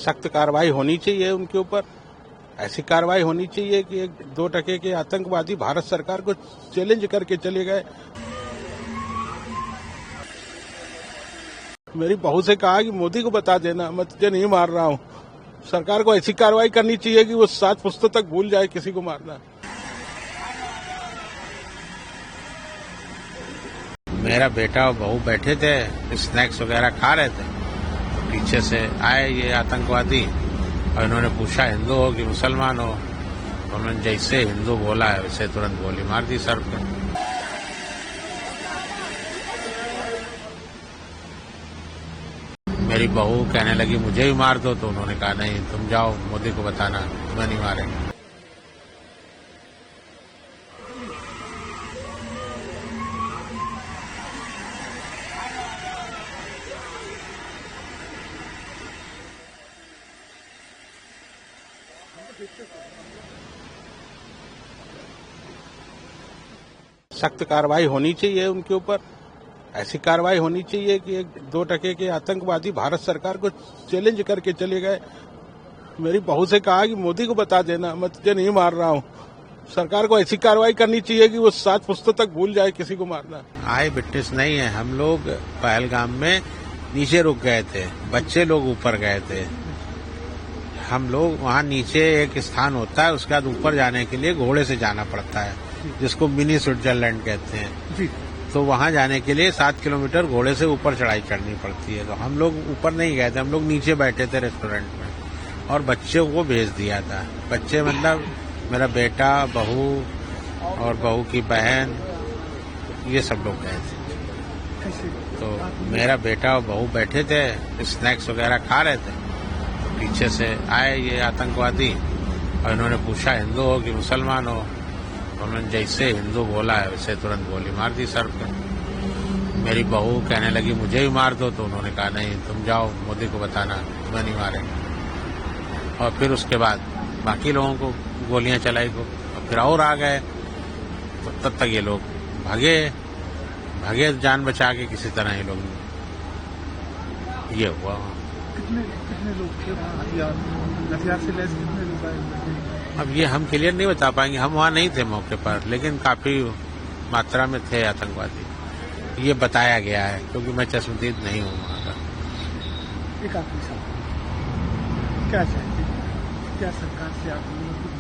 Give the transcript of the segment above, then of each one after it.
सख्त कार्रवाई होनी चाहिए उनके ऊपर। ऐसी कार्रवाई होनी चाहिए कि 2 के आतंकवादी भारत सरकार को चैलेंज करके चले गए। मेरी बहू से कहा कि मोदी को बता देना, मैं तुझे नहीं मार रहा हूँ। सरकार को ऐसी कार्रवाई करनी चाहिए कि वो 7 पुश्तों तक भूल जाए किसी को मारना। मेरा बेटा और बहू बैठे थे, स्नैक्स वगैरह खा रहे थे, तो पीछे से आए ये आतंकवादी और इन्होंने पूछा हिंदू हो कि मुसलमान हो। तो उन्होंने जैसे हिंदू बोला है वैसे तुरंत गोली मार दी सर पे। मेरी बहू कहने लगी मुझे भी मार दो, तो उन्होंने कहा नहीं तुम जाओ मोदी को बताना, तुम्हें नहीं मारेंगे। सख्त कार्रवाई होनी चाहिए उनके ऊपर। ऐसी कार्रवाई होनी चाहिए कि 2 के आतंकवादी भारत सरकार को चैलेंज करके चले गए। मेरी बहू से कहा कि मोदी को बता देना, मैं तुझे नहीं मार रहा हूँ। सरकार को ऐसी कार्रवाई करनी चाहिए कि वो 7 पुश्तों तक भूल जाए किसी को मारना। आए विटनेस नहीं है, हम लोग पहलगाम में नीचे रुक गए थे, बच्चे लोग ऊपर गए थे। हम लोग वहाँ नीचे एक स्थान होता है, उसके बाद ऊपर जाने के लिए घोड़े से जाना पड़ता है, जिसको मिनी स्विट्जरलैंड कहते हैं। तो वहाँ जाने के लिए 7 किलोमीटर घोड़े से ऊपर चढ़ाई चढ़नी पड़ती है। तो हम लोग ऊपर नहीं गए थे, हम लोग नीचे बैठे थे रेस्टोरेंट में और बच्चों को भेज दिया था। बच्चे मतलब मेरा बेटा, बहू और बहू की बहन, ये सब लोग गए थे। तो मेरा बेटा और बहू बैठे थे, स्नैक्स वगैरह खा रहे थे, तो पीछे से आए ये आतंकवादी और इन्होंने पूछा हिंदू हो कि मुसलमान हो। उन्होंने जैसे हिंदू बोला है वैसे तुरंत गोली मार दी सर पे। मेरी बहू कहने लगी मुझे भी मार दो, तो उन्होंने कहा नहीं तुम जाओ मोदी को बताना, तुम्हें नहीं मारेंगे। और फिर उसके बाद बाकी लोगों को गोलियां चलाई को, और फिर और आ गए। तो तब तक ये लोग भागे जान बचा के किसी तरह ये लोग। ये हुआ। कितने लोग थे हथियार से लैस, कितने लोग आए? अब ये हम क्लियर नहीं बता पाएंगे, हम वहाँ नहीं थे मौके पर, लेकिन काफी मात्रा में थे आतंकवादी, ये बताया गया है, क्योंकि मैं चश्मदीद नहीं हूँ वहाँ का। क्या चाहते हैं, क्या सरकार से आप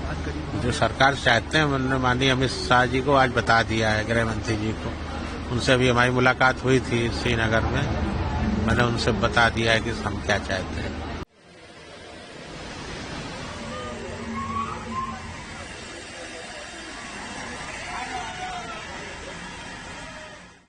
बात करें? जो सरकार चाहते हैं उन्होंने माननीय अमित शाह जी को आज बता दिया है, गृह मंत्री जी को। उनसे भी हमारी मुलाकात हुई थी श्रीनगर में, मैंने उनसे बता दिया है कि हम क्या चाहते हैं।